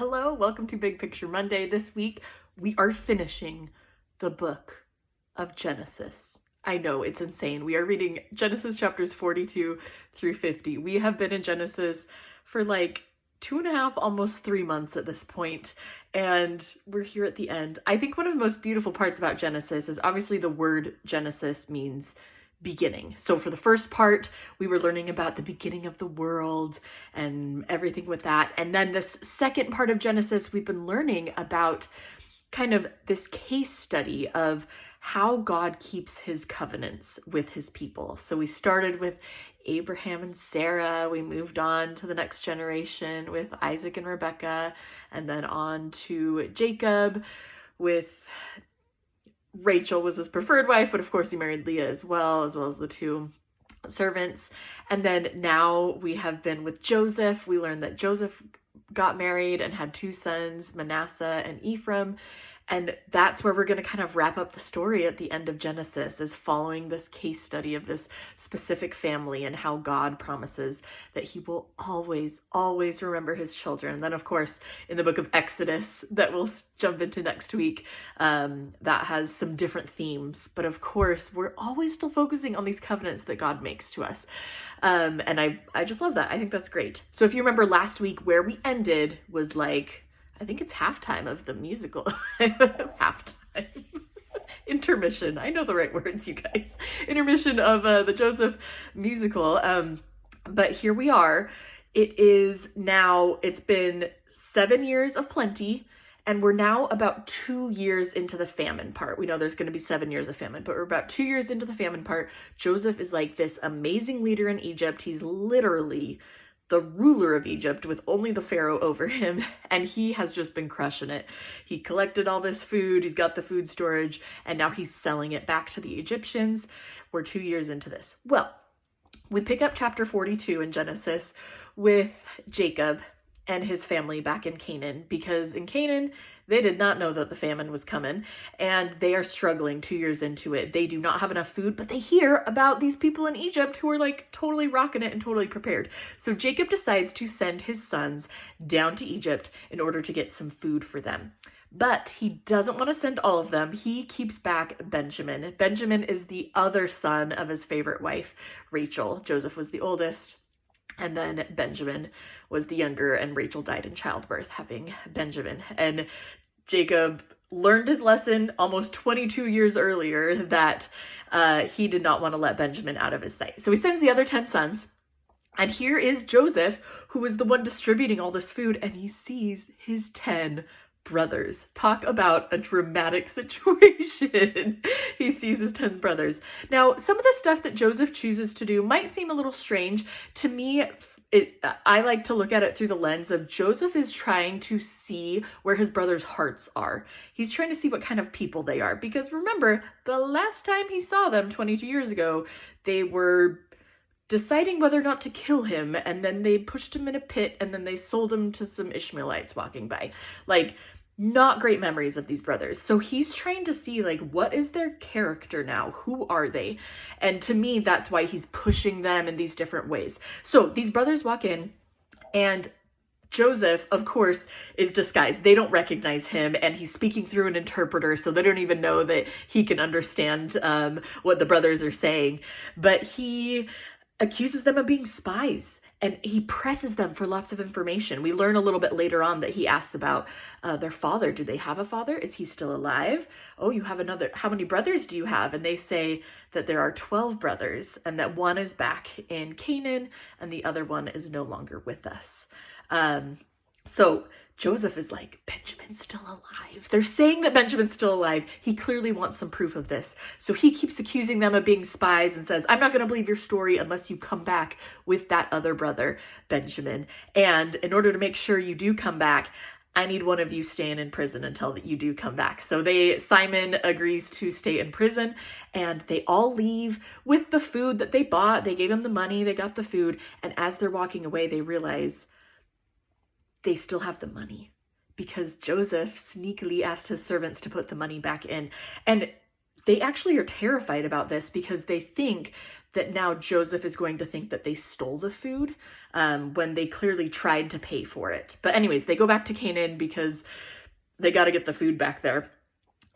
Hello, welcome to Big Picture Monday. This week, we are finishing the book of Genesis. I know, it's insane. We are reading Genesis chapters 42 through 50. We have been in Genesis for like 2.5, almost 3 months at this point, and we're here at the end. I think one of the most beautiful parts about Genesis is obviously the word Genesis means beginning. So for the first part, we were learning about the beginning of the world and everything with that. And then this second part of Genesis, we've been learning about kind of this case study of how God keeps his covenants with his people. So we started with Abraham and Sarah. We moved on to the next generation with Isaac and Rebekah, and then on to Jacob with Rachel was his preferred wife, but of course he married Leah as well as the two servants. And then now we have been with Joseph. We learned that Joseph got married and had two sons, Manasseh and Ephraim. And that's where we're going to kind of wrap up the story at the end of Genesis, is following this case study of this specific family and how God promises that he will always, always remember his children. And then, of course, in the book of Exodus that we'll jump into next week, that has some different themes. But of course, we're always still focusing on these covenants that God makes to us. And I just love that. I think that's great. So if you remember last week, where we ended was like, I think it's halftime of the musical. Halftime. Intermission. I know the right words, you guys. Intermission of the Joseph musical. But here we are. It's been 7 years of plenty, and we're now about 2 years into the famine part. We know there's going to be 7 years of famine, but we're about 2 years into the famine part. Joseph is like this amazing leader in Egypt. He's literally the ruler of Egypt with only the Pharaoh over him, and he has just been crushing it. He collected all this food, he's got the food storage, and now he's selling it back to the Egyptians. We're 2 years into this. Well, we pick up chapter 42 in Genesis with Jacob and his family back in Canaan, because in Canaan, they did not know that the famine was coming, and they are struggling 2 years into it. They do not have enough food, but they hear about these people in Egypt who are like totally rocking it and totally prepared. So Jacob decides to send his sons down to Egypt in order to get some food for them. But he doesn't want to send all of them. He keeps back Benjamin. Benjamin is the other son of his favorite wife, Rachel. Joseph was the oldest, and then Benjamin was the younger, and Rachel died in childbirth, having Benjamin. And Jacob learned his lesson almost 22 years earlier that he did not want to let Benjamin out of his sight. So he sends the other 10 sons. And here is Joseph, who is the one distributing all this food, and he sees his 10 brothers. Talk about a dramatic situation. He sees his 10 brothers. Now, some of the stuff that Joseph chooses to do might seem a little strange. To me, I like to look at it through the lens of Joseph is trying to see where his brothers' hearts are. He's trying to see what kind of people they are. Because remember, the last time he saw them 22 years ago, they were deciding whether or not to kill him, and then they pushed him in a pit, and then they sold him to some Ishmaelites walking by. Like, not great memories of these brothers. So he's trying to see, like, what is their character now? Who are they? And to me, that's why he's pushing them in these different ways. So these brothers walk in, and Joseph, of course, is disguised. They don't recognize him, and he's speaking through an interpreter, so they don't even know that he can understand what the brothers are saying. But he accuses them of being spies, and he presses them for lots of information. We learn a little bit later on that he asks about their father. Do they have a father? Is he still alive? Oh, you have another. How many brothers do you have? And they say that there are 12 brothers, and that one is back in Canaan, and the other one is no longer with us. So Joseph is like, Benjamin's still alive. They're saying that Benjamin's still alive. He clearly wants some proof of this. So he keeps accusing them of being spies and says, I'm not going to believe your story unless you come back with that other brother, Benjamin. And in order to make sure you do come back, I need one of you staying in prison until that you do come back. So Simon agrees to stay in prison, and they all leave with the food that they bought. They gave him the money, they got the food. And as they're walking away, they realize they still have the money, because Joseph sneakily asked his servants to put the money back in. And they actually are terrified about this because they think that now Joseph is going to think that they stole the food when they clearly tried to pay for it. But anyways, they go back to Canaan because they got to get the food back there.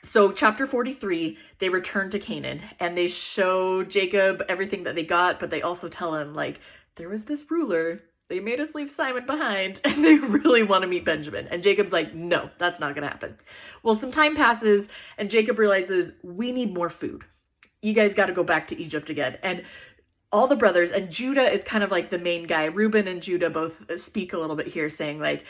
So chapter 43, they return to Canaan and they show Jacob everything that they got, but they also tell him, like, there was this ruler, they made us leave Simon behind, and they really want to meet Benjamin. And Jacob's like, no, that's not going to happen. Well, some time passes and Jacob realizes, we need more food. You guys got to go back to Egypt again. And all the brothers, and Judah is kind of like the main guy. Reuben and Judah both speak a little bit here saying, like,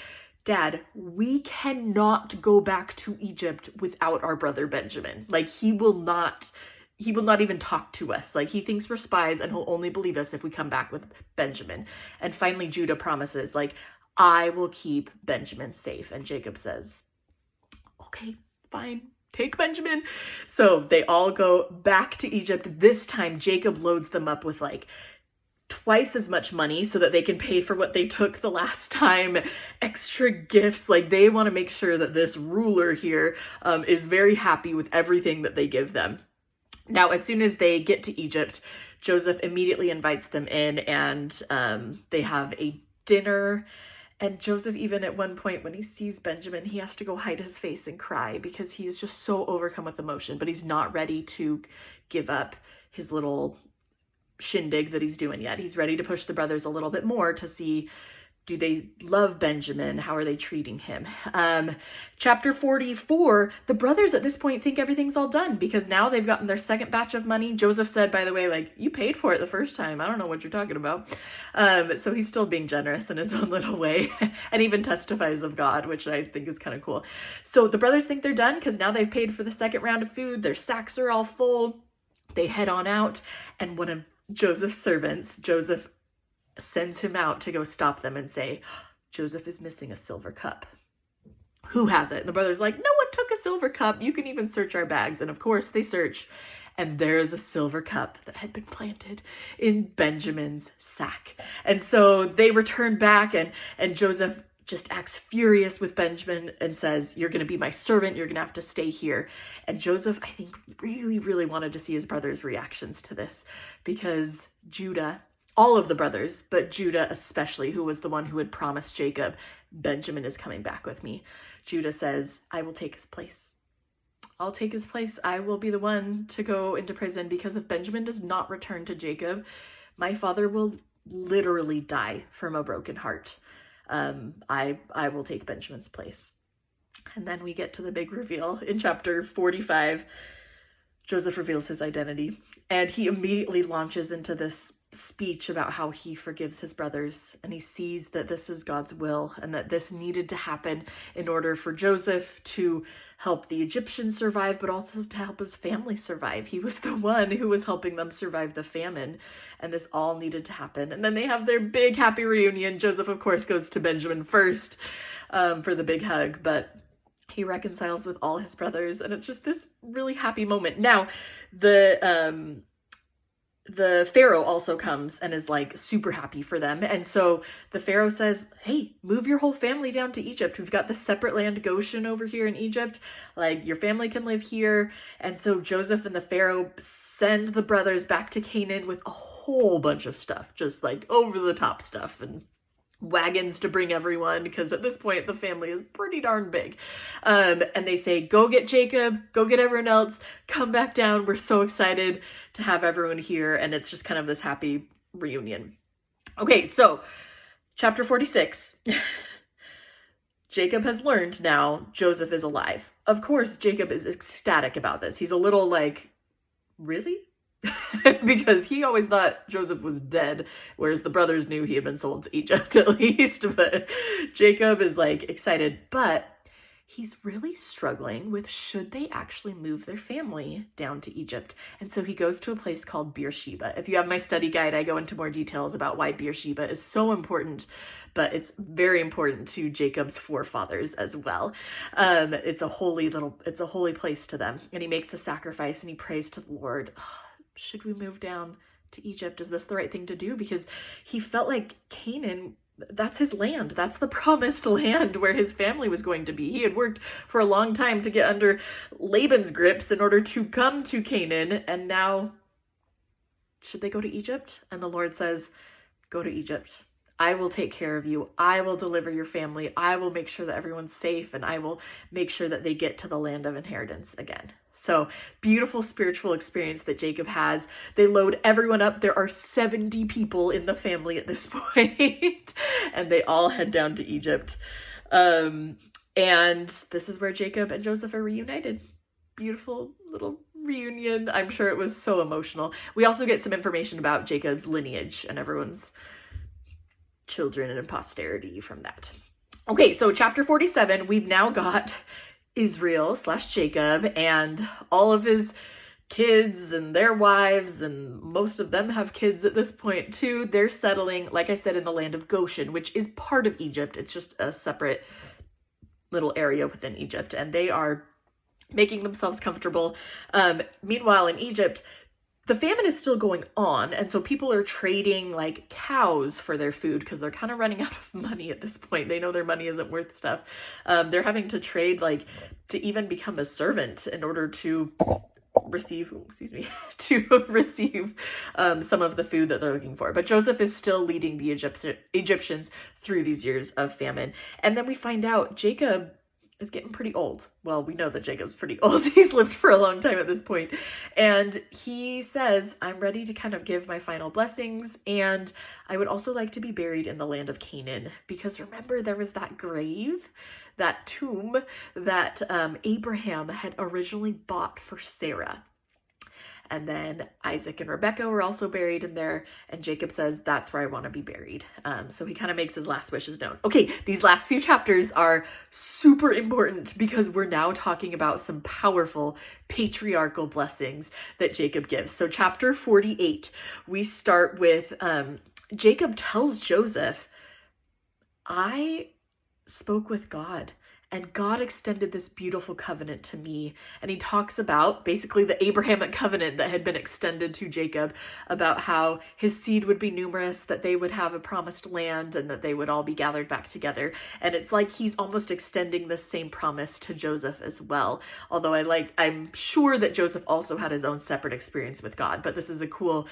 Dad, we cannot go back to Egypt without our brother Benjamin. Like, he will not even talk to us. Like, he thinks we're spies and he'll only believe us if we come back with Benjamin. And finally, Judah promises, like, I will keep Benjamin safe. And Jacob says, okay, fine, take Benjamin. So they all go back to Egypt. This time, Jacob loads them up with like twice as much money so that they can pay for what they took the last time, extra gifts. Like, they want to make sure that this ruler here is very happy with everything that they give them. Now, as soon as they get to Egypt, Joseph immediately invites them in and they have a dinner. And Joseph, even at one point when he sees Benjamin, he has to go hide his face and cry because he's just so overcome with emotion, but he's not ready to give up his little shindig that he's doing yet. He's ready to push the brothers a little bit more to see, do they love Benjamin? How are they treating him? Chapter 44, the brothers at this point think everything's all done because now they've gotten their second batch of money. Joseph said, by the way, like, you paid for it the first time. I don't know what you're talking about. So he's still being generous in his own little way and even testifies of God, which I think is kind of cool. So the brothers think they're done because now they've paid for the second round of food. Their sacks are all full. They head on out, and one of Joseph's servants, Joseph sends him out to go stop them and say, Joseph is missing a silver cup. Who has it? And the brother's like, no one took a silver cup. You can even search our bags. And of course they search, and there is a silver cup that had been planted in Benjamin's sack. And so they return back, and Joseph just acts furious with Benjamin and says, you're going to be my servant. You're going to have to stay here. And Joseph, I think, really, really wanted to see his brother's reactions to this because Judah, all of the brothers, but Judah especially, who was the one who had promised Jacob, Benjamin is coming back with me. Judah says, I will take his place. I'll take his place. I will be the one to go into prison because if Benjamin does not return to Jacob, my father will literally die from a broken heart. I will take Benjamin's place. And then we get to the big reveal in chapter 45. Joseph reveals his identity, and he immediately launches into this speech about how he forgives his brothers, and he sees that this is God's will and that this needed to happen in order for Joseph to help the Egyptians survive, but also to help his family survive. He was the one who was helping them survive the famine, and this all needed to happen. And then they have their big happy reunion. Joseph, of course, goes to Benjamin first for the big hug, but he reconciles with all his brothers, and it's just this really happy moment. Now, the Pharaoh also comes and is like super happy for them. And so the Pharaoh says, hey, move your whole family down to Egypt. We've got the separate land Goshen over here in Egypt. Like, your family can live here. And so Joseph and the Pharaoh send the brothers back to Canaan with a whole bunch of stuff, just like over the top stuff, and wagons to bring everyone, because at this point the family is pretty darn big. And they say, go get Jacob, go get everyone else, come back down. We're so excited to have everyone here. And it's just kind of this happy reunion. Okay, so chapter 46. Jacob has learned now Joseph is alive. Of course, Jacob is ecstatic about this. He's a little like, really? Because he always thought Joseph was dead, whereas the brothers knew he had been sold to Egypt at least. But Jacob is like excited, but he's really struggling with should they actually move their family down to Egypt. And so he goes to a place called Beersheba. If you have my study guide, I go into more details about why Beersheba is so important, but it's very important to Jacob's forefathers as well. It's a holy place to them. And he makes a sacrifice and he prays to the Lord. Should we move down to Egypt? Is this the right thing to do? Because he felt like Canaan that's his land. That's the promised land where his family was going to be. He had worked for a long time to get under Laban's grips in order to come to Canaan. And now, should they go to Egypt? And the Lord says, go to Egypt. I will take care of you. I will deliver your family. I will make sure that everyone's safe, and I will make sure that they get to the land of inheritance again. So beautiful spiritual experience that Jacob has. They load everyone up. There are 70 people in the family at this point, and they all head down to Egypt. And this is where Jacob and Joseph are reunited. Beautiful little reunion. I'm sure it was so emotional. We also get some information about Jacob's lineage and everyone's children and posterity from that. Okay, so chapter 47, we've now got Israel / Jacob and all of his kids and their wives, and most of them have kids at this point too. They're settling, like I said, in the land of Goshen, which is part of Egypt. It's just a separate little area within Egypt, and they are making themselves comfortable. Meanwhile, in Egypt, the famine is still going on, and so people are trading like cows for their food because they're kind of running out of money at this point. They know their money isn't worth stuff. They're having to trade like to even become a servant in order to receive some of the food that they're looking for. But Joseph is still leading the Egyptians through these years of famine. And then we find out Jacob is getting pretty old. Well, we know that Jacob's pretty old. He's lived for a long time at this point. And he says, I'm ready to kind of give my final blessings. And I would also like to be buried in the land of Canaan. Because remember, there was that grave, that tomb that Abraham had originally bought for Sarah. And then Isaac and Rebecca were also buried in there. And Jacob says, that's where I want to be buried. So he kind of makes his last wishes known. Okay, these last few chapters are super important because we're now talking about some powerful patriarchal blessings that Jacob gives. So chapter 48, we start with Jacob tells Joseph, I spoke with God. And God extended this beautiful covenant to me. And he talks about basically the Abrahamic covenant that had been extended to Jacob, about how his seed would be numerous, that they would have a promised land, and that they would all be gathered back together. And it's like he's almost extending the same promise to Joseph as well. Although I'm sure that Joseph also had his own separate experience with God. But this is a cool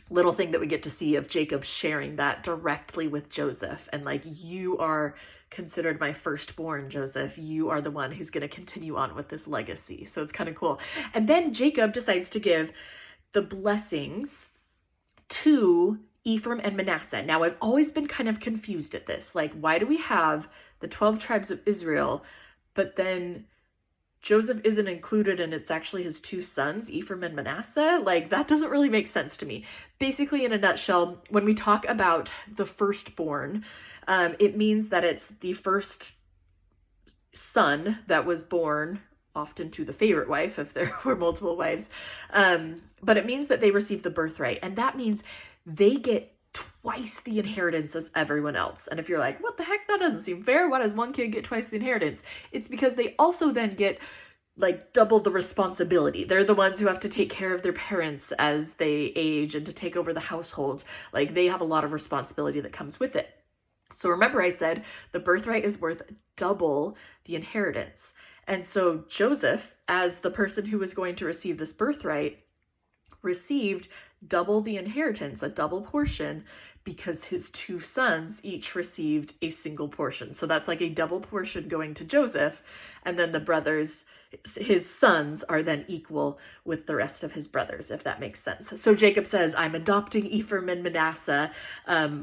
little thing that we get to see of Jacob sharing that directly with Joseph. And like, you are considered my firstborn, Joseph. You are the one who's going to continue on with this legacy. So it's kind of cool. And then Jacob decides to give the blessings to Ephraim and Manasseh. Now, I've always been kind of confused at this. Like, why do we have the 12 tribes of Israel, but then Joseph isn't included and it's actually his two sons, Ephraim and Manasseh? Like, that doesn't really make sense to me. Basically, in a nutshell, when we talk about the firstborn, it means that it's the first son that was born, often to the favorite wife if there were multiple wives. But it means that they receive the birthright. And that means they get twice the inheritance as everyone else. And if you're like, what the heck, that doesn't seem fair. Why does one kid get twice the inheritance? It's because they also then get like double the responsibility. They're the ones who have to take care of their parents as they age and to take over the household. Like, they have a lot of responsibility that comes with it. So remember, I said the birthright is worth double the inheritance. And so Joseph, as the person who was going to receive this birthright, received double the inheritance, a double portion, because his two sons each received a single portion. So that's like a double portion going to Joseph, and then the brothers, his sons, are then equal with the rest of his brothers, if that makes sense. So Jacob says, I'm adopting Ephraim and Manasseh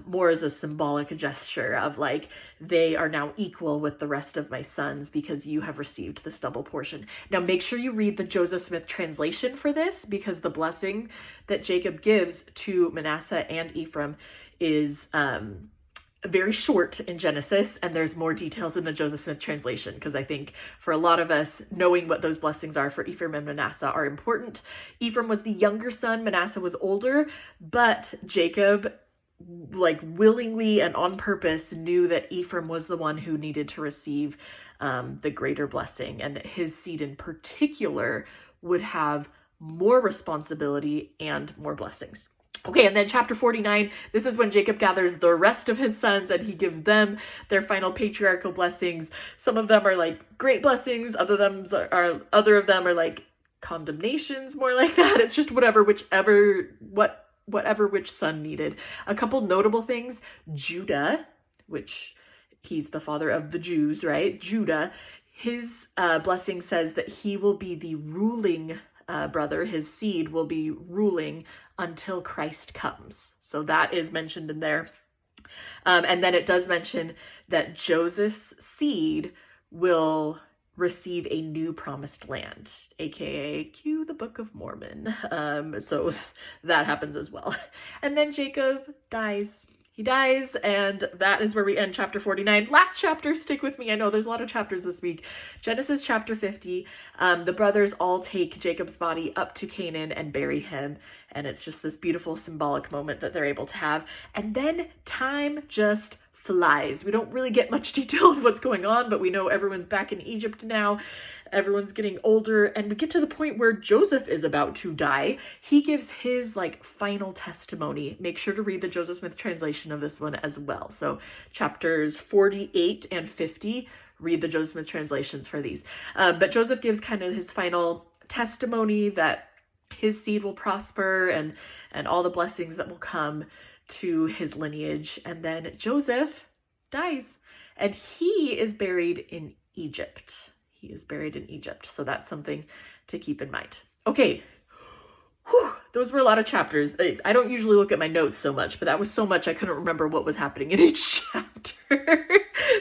more as a symbolic gesture of like, they are now equal with the rest of my sons because you have received this double portion. Now make sure you read the Joseph Smith translation for this, because the blessing that Jacob gives to Manasseh and Ephraim is very short in Genesis, and there's more details in the Joseph Smith translation, because I think for a lot of us, knowing what those blessings are for Ephraim and Manasseh are important. Ephraim was the younger son, Manasseh was older, but Jacob, like, willingly and on purpose knew that Ephraim was the one who needed to receive the greater blessing, and that his seed in particular would have more responsibility and more blessings. Okay, and then chapter 49, this is when Jacob gathers the rest of his sons and he gives them their final patriarchal blessings. Some of them are like great blessings, other of them are like condemnations, more like that. It's just whatever which son needed. A couple notable things: Judah, which he's the father of the Jews, right? Judah, his blessing says that he will be the ruling brother, his seed will be ruling until Christ comes. So that is mentioned in there. And then it does mention that Joseph's seed will receive a new promised land, aka cue the Book of Mormon. So that happens as well. And then Jacob dies. He dies, and that is where we end chapter 49. Last chapter, stick with me. I know there's a lot of chapters this week. Genesis chapter 50. The brothers all take Jacob's body up to Canaan and bury him. And it's just this beautiful symbolic moment that they're able to have. And then time just flies. We don't really get much detail of what's going on, but we know everyone's back in Egypt now. Everyone's getting older, and we get to the point where Joseph is about to die. He gives his like final testimony. Make sure to read the Joseph Smith translation of this one as well. So chapters 48 and 50, read the Joseph Smith translations for these. But Joseph gives kind of his final testimony that his seed will prosper and all the blessings that will come to his lineage. And then Joseph dies, and he is buried in Egypt. He is buried in Egypt. So that's something to keep in mind. Okay. Whew. Those were a lot of chapters. I don't usually look at my notes so much, but that was so much I couldn't remember what was happening in each chapter.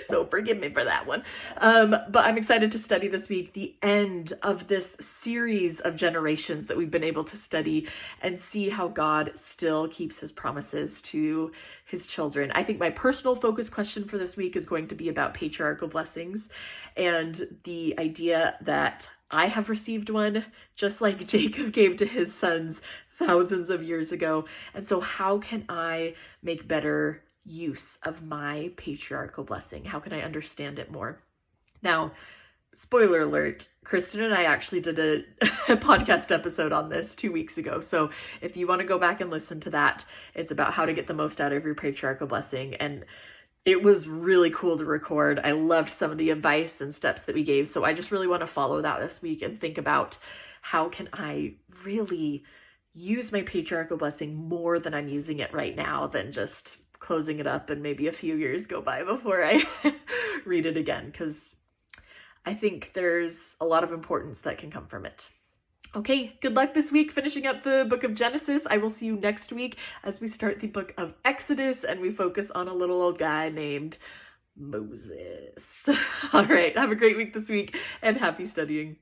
So forgive me for that one. But I'm excited to study this week the end of this series of generations that we've been able to study and see how God still keeps his promises to his children. I think my personal focus question for this week is going to be about patriarchal blessings and the idea that I have received one just like Jacob gave to his sons thousands of years ago. And so how can I make better use of my patriarchal blessing? How can I understand it more? Now, spoiler alert, Kristen and I actually did a podcast episode on this 2 weeks ago. So if you want to go back and listen to that, it's about how to get the most out of your patriarchal blessing. And it was really cool to record. I loved some of the advice and steps that we gave. So I just really want to follow that this week and think about how can I really use my patriarchal blessing more than I'm using it right now than just closing it up and maybe a few years go by before I read it again, because I think there's a lot of importance that can come from it. Okay, good luck this week finishing up the book of Genesis. I will see you next week as we start the book of Exodus and we focus on a little old guy named Moses. All right, have a great week this week and happy studying.